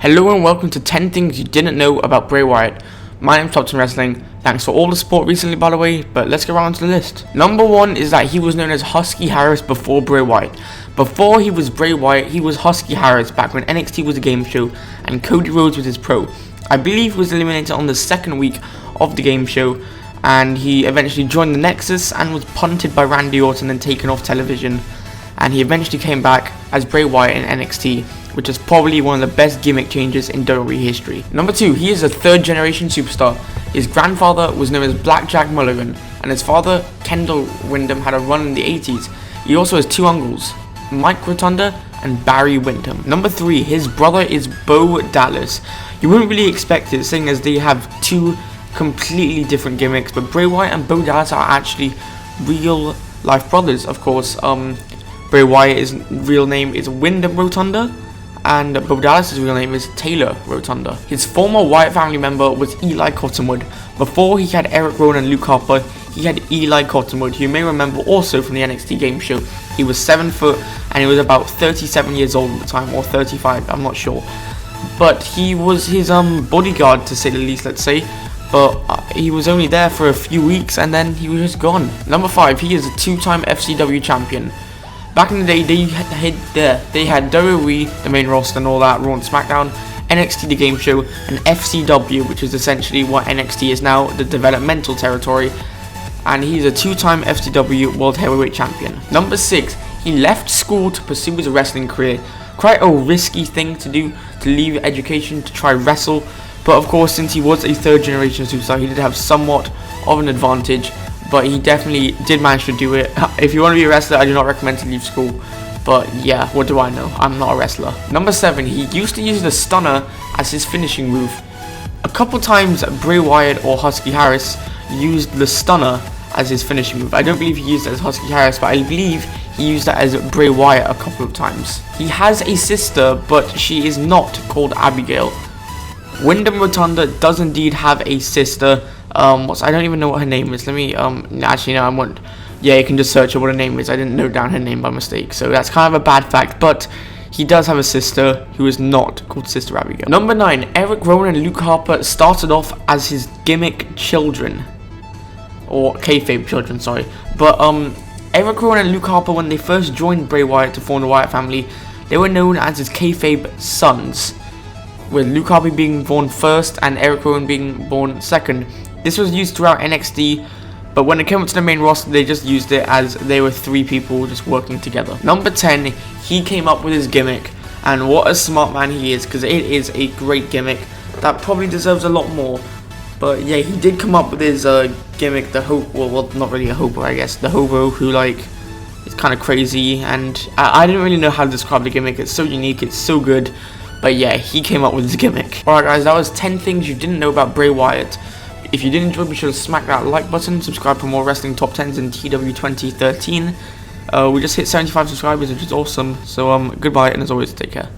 Hello and welcome to 10 things you didn't know about Bray Wyatt. My name's Top 10 Wrestling. Thanks for all the support recently, by the way, but let's get around to the list. Number 1 is that he was known as Husky Harris before Bray Wyatt. Before he was Bray Wyatt, he was Husky Harris back when NXT was a game show and Cody Rhodes was his pro. I believe he was eliminated on the second week of the game show, and he eventually joined the Nexus and was punted by Randy Orton and taken off television. And he eventually came back as Bray Wyatt in NXT, which is probably one of the best gimmick changes in WWE history. Number 2, he is a third generation superstar. His grandfather was known as Blackjack Mulligan, and his father, Kendall Windham, had a run in the 80s. He also has two uncles, Mike Rotunda and Barry Windham. Number 3, his brother is Bo Dallas. You wouldn't really expect it, seeing as they have two completely different gimmicks, but Bray Wyatt and Bo Dallas are actually real life brothers. Of course, Bray Wyatt's real name is Windham Rotunda, and Bo Dallas' real name is Taylor Rotunda. His former Wyatt family member was Eli Cottonwood. Before he had Erick, Rowan and Luke Harper, he had Eli Cottonwood, who you may remember also from the NXT game show. He was 7 foot and he was about 37 years old at the time, or 35, I'm not sure. But he was his bodyguard, to say the least, let's say. But he was only there for a few weeks and then he was just gone. Number 5, he is a 2-time FCW champion. Back in the day, they had WWE, the main roster and all that, Raw and SmackDown, NXT, the game show, and FCW, which is essentially what NXT is now, the developmental territory. And he's a 2-time FCW World Heavyweight Champion. Number 6, he left school to pursue his wrestling career. Quite a risky thing to do, to leave education to try wrestle. But of course, since he was a third generation superstar, he did have somewhat of an advantage. But he definitely did manage to do it. If you want to be a wrestler, I do not recommend to leave school. But yeah, what do I know? I'm not a wrestler. Number 7, he used to use the stunner as his finishing move. A couple times Bray Wyatt or Husky Harris used the stunner as his finishing move. I don't believe he used it as Husky Harris, but I believe he used that as Bray Wyatt a couple of times. He has a sister, but she is not called Abigail. Windham Rotunda does indeed have a sister. I don't even know what her name is. Let me actually no, I won't. Yeah, you can just search her what her name is. I didn't note down her name by mistake, so that's kind of a bad fact. But he does have a sister who is not called Sister Abigail. Number 9, Erick, Rowan and Luke Harper started off as his gimmick children, or kayfabe children, sorry. But Erick, Rowan and Luke Harper, when they first joined Bray Wyatt to form the Wyatt family, they were known as his kayfabe sons, with Luke Harper being born first and Erick Rowan being born second. This was used throughout NXT, but when it came up to the main roster, they just used it as they were 3 people just working together. Number 10, he came up with his gimmick, and what a smart man he is, because it is a great gimmick that probably deserves a lot more. But yeah, he did come up with his gimmick, the well, not really a hobo, I guess, the hobo who is kind of crazy, and I didn't really know how to describe the gimmick. It's so unique, it's so good, but yeah, he came up with his gimmick. Alright guys, that was 10 things you didn't know about Bray Wyatt. If you did enjoy, be sure to smack that like button, subscribe for more wrestling top 10s in TW 2013. We just hit 75 subscribers, which is awesome. So goodbye, and as always, take care.